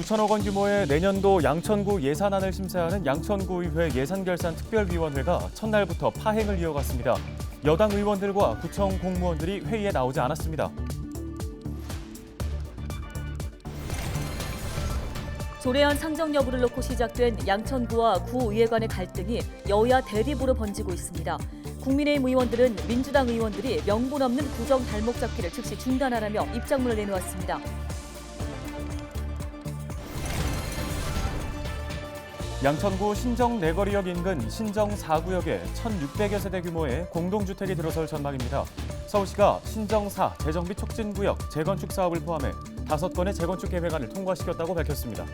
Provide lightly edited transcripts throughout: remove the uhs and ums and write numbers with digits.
9천억 원 규모의 내년도 양천구 예산안을 심사하는 양천구의회 예산결산특별위원회가 첫날부터 파행을 이어갔습니다. 여당 의원들과 구청 공무원들이 회의에 나오지 않았습니다. 조례안 상정 여부를 놓고 시작된 양천구와 구의회 간의 갈등이 여야 대립으로 번지고 있습니다. 국민의힘 의원들은 민주당 의원들이 명분 없는 구정 발목 잡기를 즉시 중단하라며 입장문을 내놓았습니다. 양천구 신정 내거리역 인근 신정 4구역에 1,600여 세대 규모의 공동주택이 들어설 전망입니다. 서울시가 신정 4 재정비 촉진구역 재건축 사업을 포함해 5건의 재건축 계획안을 통과시켰다고 밝혔습니다.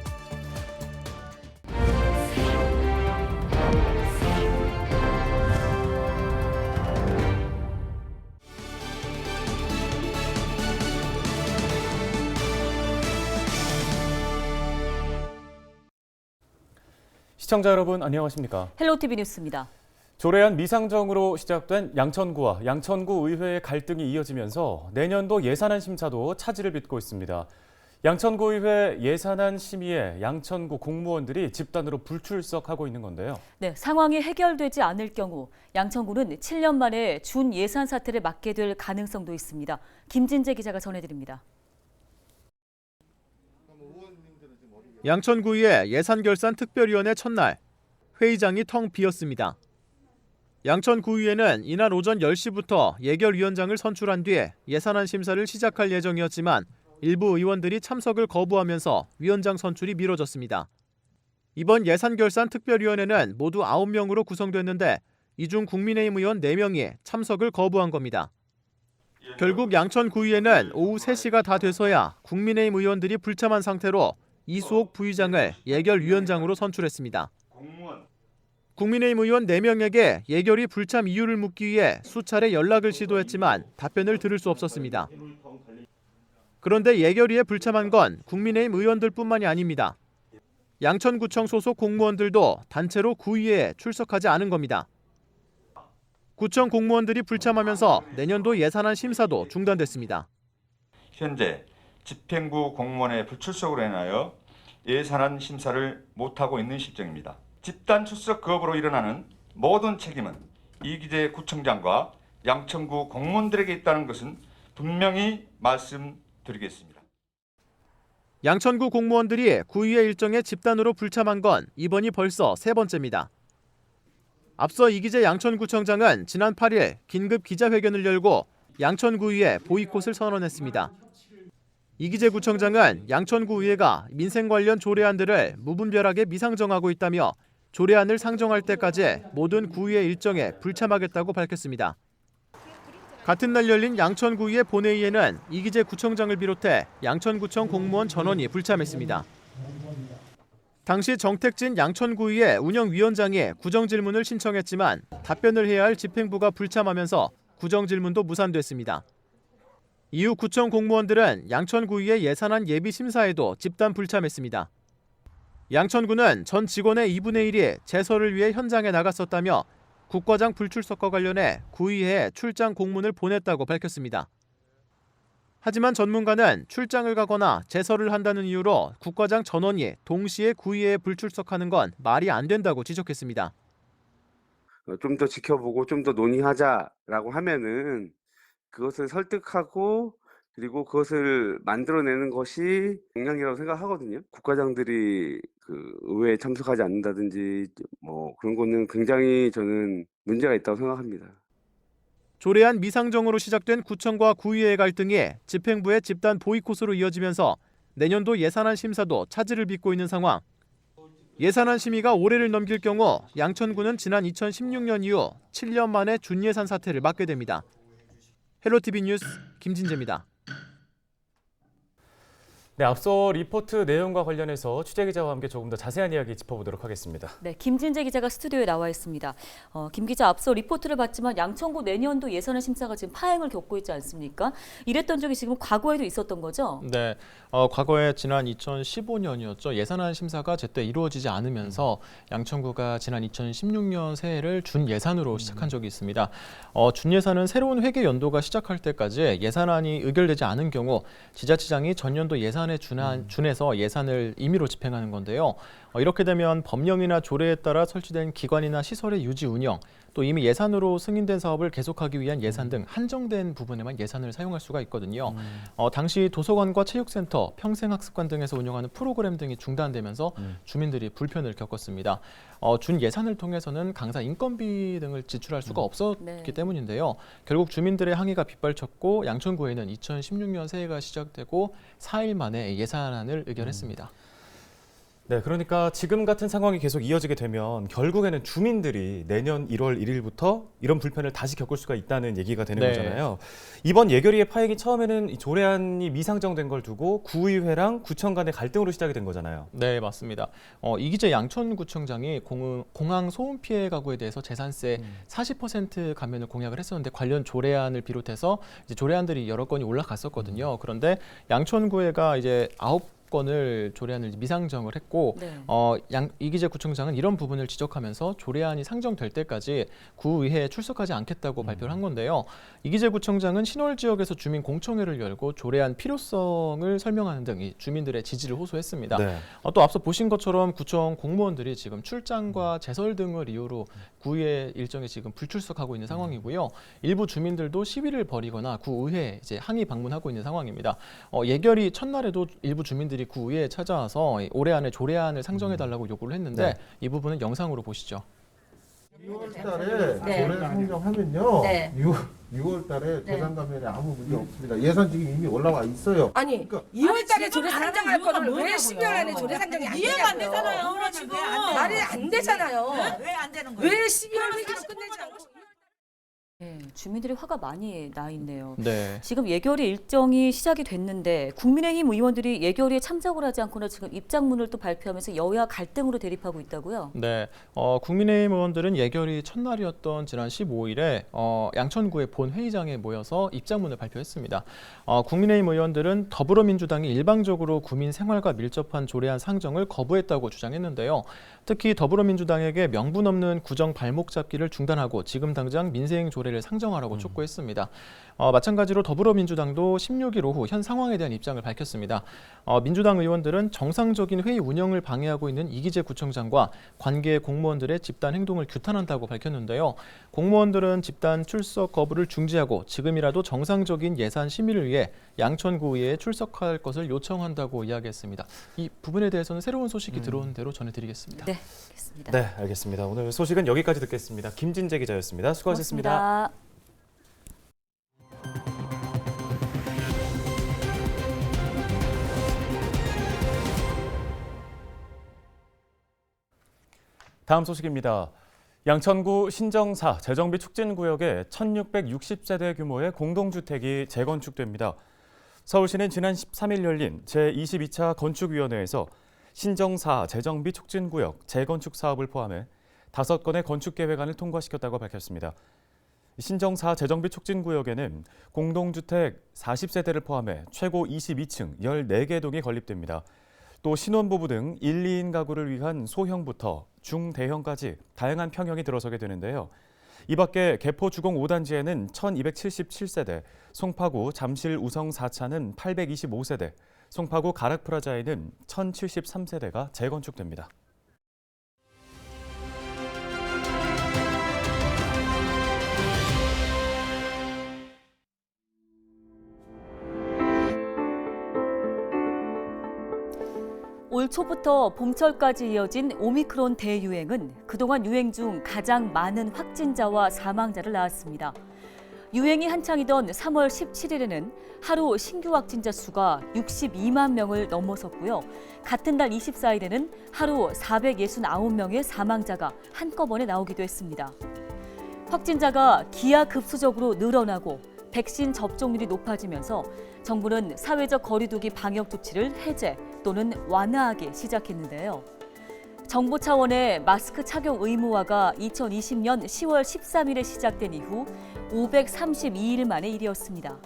시청자 여러분 안녕하십니까? 헬로티비 뉴스입니다. 조례안 미상정으로 시작된 양천구와 양천구 의회의 갈등이 이어지면서 내년도 예산안 심사도 차질을 빚고 있습니다. 양천구 의회 예산안 심의에 양천구 공무원들이 집단으로 불출석하고 있는 건데요. 네, 상황이 해결되지 않을 경우 양천구는 7년 만에 준 예산 사태를 맞게 될 가능성도 있습니다. 김진재 기자가 전해드립니다. 양천구의 예산결산특별위원회 첫날, 회의장이 텅 비었습니다. 양천구의회는 이날 오전 10시부터 예결위원장을 선출한 뒤에 예산안 심사를 시작할 예정이었지만 일부 의원들이 참석을 거부하면서 위원장 선출이 미뤄졌습니다. 이번 예산결산특별위원회는 모두 9명으로 구성됐는데 이 중 국민의힘 의원 4명이 참석을 거부한 겁니다. 결국 양천구의회는 오후 3시가 다 돼서야 국민의힘 의원들이 불참한 상태로 이수옥 부의장을 예결위원장으로 선출했습니다. 국민의힘 의원 4명에게 예결위 불참 이유를 묻기 위해 수차례 연락을 시도했지만 답변을 들을 수 없었습니다. 그런데 예결위에 불참한 건 국민의힘 의원들뿐만이 아닙니다. 양천구청 소속 공무원들도 단체로 구의회에 출석하지 않은 겁니다. 구청 공무원들이 불참하면서 내년도 예산안 심사도 중단됐습니다. 현재 집행부 공무원의 불출석으로 인하여 예산안 심사를 못하고 있는 실정입니다. 집단 출석 거부로 일어나는 모든 책임은 이기재 구청장과 양천구 공무원들에게 있다는 것은 분명히 말씀드리겠습니다. 양천구 공무원들이 구의회 일정에 집단으로 불참한 건 이번이 벌써 3번째입니다. 앞서 이기재 양천구청장은 지난 8일 긴급 기자회견을 열고 양천구의회 보이콧을 선언했습니다. 이기재 구청장은 양천구의회가 민생 관련 조례안들을 무분별하게 미상정하고 있다며 조례안을 상정할 때까지 모든 구의회 일정에 불참하겠다고 밝혔습니다. 같은 날 열린 양천구의회 본회의에는 이기재 구청장을 비롯해 양천구청 공무원 전원이 불참했습니다. 당시 정택진 양천구의회 운영위원장이 구정질문을 신청했지만 답변을 해야 할 집행부가 불참하면서 구정질문도 무산됐습니다. 이후 구청 공무원들은 양천구의회 예산안 예비심사에도 집단 불참했습니다. 양천구는 전 직원의 2분의 1이 제설을 위해 현장에 나갔었다며 국과장 불출석과 관련해 구의회에 출장 공문을 보냈다고 밝혔습니다. 하지만 전문가는 출장을 가거나 제설을 한다는 이유로 국과장 전원이 동시에 구의회에 불출석하는 건 말이 안 된다고 지적했습니다. 좀 더 지켜보고 좀 더 논의하자라고 하면은 그것을 설득하고 그리고 그것을 만들어내는 것이 역량이라고 생각하거든요. 국과장들이 의회에 참석하지 않는다든지 뭐 그런 거는 굉장히 저는 문제가 있다고 생각합니다. 조례안 미상정으로 시작된 구청과 구의회의 갈등이 집행부의 집단 보이콧으로 이어지면서 내년도 예산안 심사도 차질을 빚고 있는 상황. 예산안 심의가 올해를 넘길 경우 양천구는 지난 2016년 이후 7년 만에 준예산 사태를 맞게 됩니다. 헬로티비 뉴스 김진재입니다. 네, 앞서 리포트 내용과 관련해서 취재기자와 함께 조금 더 자세한 이야기 짚어보도록 하겠습니다. 네, 김진재 기자가 스튜디오에 나와 있습니다. 김 기자, 앞서 리포트를 봤지만 양천구 내년도 예산안 심사가 지금 파행을 겪고 있지 않습니까? 이랬던 적이 지금 과거에도 있었던 거죠? 네, 과거에 지난 2015년이었죠. 예산안 심사가 제때 이루어지지 않으면서 양천구가 지난 2016년 새해를 준 예산으로 시작한 적이 있습니다. 준 예산은 새로운 회계 연도가 시작할 때까지 예산안이 의결되지 않은 경우 지자체장이 전년도 예산을 예산에 준해서 예산을 임의로 집행하는 건데요. 이렇게 되면 법령이나 조례에 따라 설치된 기관이나 시설의 유지 운영, 또 이미 예산으로 승인된 사업을 계속하기 위한 예산 등 한정된 부분에만 예산을 사용할 수가 있거든요. 당시 도서관과 체육센터, 평생학습관 등에서 운영하는 프로그램 등이 중단되면서 주민들이 불편을 겪었습니다. 준 예산을 통해서는 강사 인건비 등을 지출할 수가 없었기 네. 때문인데요. 결국 주민들의 항의가 빗발쳤고 양천구에는 2016년 새해가 시작되고 4일 만에 예산안을 의결했습니다. 네, 그러니까 지금 같은 상황이 계속 이어지게 되면 결국에는 주민들이 내년 1월 1일부터 이런 불편을 다시 겪을 수가 있다는 얘기가 되는 네. 거잖아요. 이번 예결위의 파행이 처음에는 이 조례안이 미상정된 걸 두고 구의회랑 구청 간의 갈등으로 시작이 된 거잖아요. 네, 맞습니다. 이기재 양천구청장이 공항 소음 피해 가구에 대해서 재산세 40% 감면을 공약을 했었는데 관련 조례안을 비롯해서 이제 조례안들이 여러 건이 올라갔었거든요. 그런데 양천구회가 이제 9건을 조례안을 미상정을 했고 네. 이기재 구청장은 이런 부분을 지적하면서 조례안이 상정될 때까지 구의회에 출석하지 않겠다고 발표를 한 건데요. 이기재 구청장은 신월 지역에서 주민 공청회를 열고 조례안 필요성을 설명하는 등 이 주민들의 지지를 호소했습니다. 네. 또 앞서 보신 것처럼 구청 공무원들이 지금 출장과 제설 등을 이유로 구의회 일정에 지금 불출석하고 있는 상황이고요. 일부 주민들도 시위를 벌이거나 구의회에 이제 항의 방문하고 있는 상황입니다. 예결위 첫날에도 일부 주민들이 구의회에 찾아와서 올해 안에 조례안을 상정해달라고 요구를 했는데 네. 이 부분은 영상으로 보시죠. 6월 달에 네. 조례 상정하면요. 네. 6월 달에 네. 재산 감면에 아무 문제 없습니다. 예산 지금 이미 올라와 있어요. 아니 그러니까 2월달에 조례 지금 상정할 거는 왜 뭐냐고요. 10년 안에 조례 상정이 안 이해가 안 되냐고요. 되잖아요. 지금 말이 안 되잖아요. 왜 안 되는 거예요? 왜 12월 회기로 끝내지 않고 네, 주민들이 화가 많이 나 있네요. 네. 지금 예결위 일정이 시작이 됐는데 국민의힘 의원들이 예결위에 참석을 하지 않거나 지금 입장문을 또 발표하면서 여야 갈등으로 대립하고 있다고요? 네, 국민의힘 의원들은 예결위 첫날이었던 지난 15일에 양천구의 본 회의장에 모여서 입장문을 발표했습니다. 국민의힘 의원들은 더불어민주당이 일방적으로 구민 생활과 밀접한 조례안 상정을 거부했다고 주장했는데요. 특히 더불어민주당에게 명분 없는 구정 발목 잡기를 중단하고 지금 당장 민생 조례를 상정하라고 촉구했습니다. 마찬가지로 더불어민주당도 16일 오후 현 상황에 대한 입장을 밝혔습니다. 민주당 의원들은 정상적인 회의 운영을 방해하고 있는 이기재 구청장과 관계 공무원들의 집단 행동을 규탄한다고 밝혔는데요. 공무원들은 집단 출석 거부를 중지하고 지금이라도 정상적인 예산 심의를 위해 양천구의회에 출석할 것을 요청한다고 이야기했습니다. 이 부분에 대해서는 새로운 소식이 들어온 대로 전해드리겠습니다. 네, 알겠습니다. 네, 알겠습니다. 오늘 소식은 여기까지 듣겠습니다. 김진재 기자였습니다. 수고하셨습니다. 고맙습니다. 다음 소식입니다. 양천구 신정사 재정비 촉진구역에 1660세대 규모의 공동주택이 재건축됩니다. 서울시는 지난 13일 열린 제22차 건축위원회에서 신정사 재정비 촉진구역 재건축 사업을 포함해 5건의 건축계획안을 통과시켰다고 밝혔습니다. 신정사 재정비 촉진구역에는 공동주택 40세대를 포함해 최고 22층 14개 동이 건립됩니다. 또 신혼부부 등 1, 2인 가구를 위한 소형부터 중대형까지 다양한 평형이 들어서게 되는데요. 이 밖에 개포 주공 5단지에는 1277세대, 송파구 잠실 우성 4차는 825세대, 송파구 가락프라자에는 1073세대가 재건축됩니다. 올 초부터 봄철까지 이어진 오미크론 대유행은 그동안 유행 중 가장 많은 확진자와 사망자를 낳았습니다. 유행이 한창이던 3월 17일에는 하루 신규 확진자 수가 62만 명을 넘어섰고요. 같은 달 24일에는 하루 469명의 사망자가 한꺼번에 나오기도 했습니다. 확진자가 기하급수적으로 늘어나고 백신 접종률이 높아지면서 정부는 사회적 거리두기 방역 조치를 해제 또는 완화하기 시작했는데요. 정부 차원의 마스크 착용 의무화가 2020년 10월 13일에 시작된 이후 532일 만의 일이었습니다.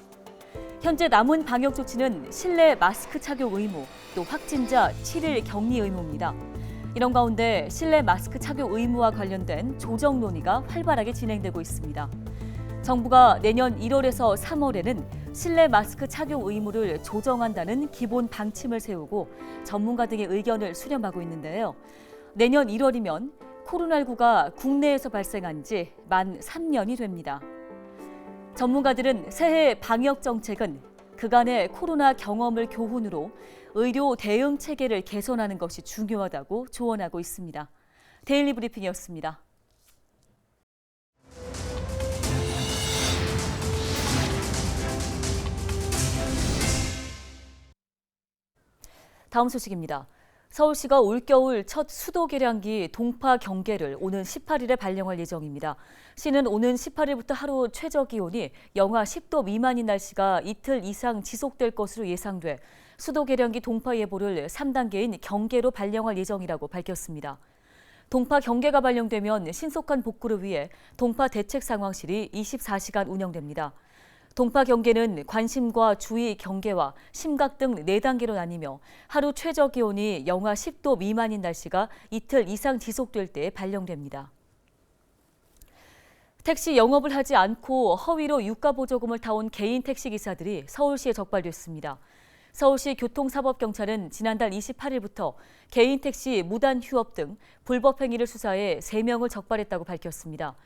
현재 남은 방역 조치는 실내 마스크 착용 의무, 또 확진자 7일 격리 의무입니다. 이런 가운데 실내 마스크 착용 의무와 관련된 조정 논의가 활발하게 진행되고 있습니다. 정부가 내년 1월에서 3월에는 실내 마스크 착용 의무를 조정한다는 기본 방침을 세우고 전문가 등의 의견을 수렴하고 있는데요. 내년 1월이면 코로나19가 국내에서 발생한 지 만 3년이 됩니다. 전문가들은 새해 방역 정책은 그간의 코로나 경험을 교훈으로 의료 대응 체계를 개선하는 것이 중요하다고 조언하고 있습니다. 데일리 브리핑이었습니다. 다음 소식입니다. 서울시가 올겨울 첫 수도 계량기 동파 경계를 오는 18일에 발령할 예정입니다. 시는 오는 18일부터 하루 최저 기온이 영하 10도 미만인 날씨가 이틀 이상 지속될 것으로 예상돼 수도 계량기 동파 예보를 3단계인 경계로 발령할 예정이라고 밝혔습니다. 동파 경계가 발령되면 신속한 복구를 위해 동파 대책 상황실이 24시간 운영됩니다. 동파 경계는 관심과 주의 경계와 심각 등 4단계로 나뉘며 하루 최저 기온이 영하 10도 미만인 날씨가 이틀 이상 지속될 때 발령됩니다. 택시 영업을 하지 않고 허위로 유가 보조금을 타온 개인 택시기사들이 서울시에 적발됐습니다. 서울시 교통사법경찰은 지난달 28일부터 개인 택시 무단 휴업 등 불법 행위를 수사해 3명을 적발했다고 밝혔습니다.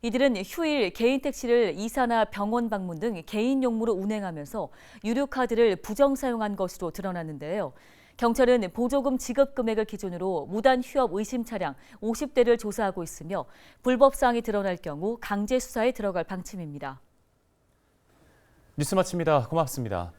이들은 휴일 개인 택시를 이사나 병원 방문 등 개인 용무로 운행하면서 유료카드를 부정 사용한 것으로 드러났는데요. 경찰은 보조금 지급 금액을 기준으로 무단 휴업 의심 차량 50대를 조사하고 있으며 불법 사항이 드러날 경우 강제 수사에 들어갈 방침입니다. 뉴스 마칩니다. 고맙습니다.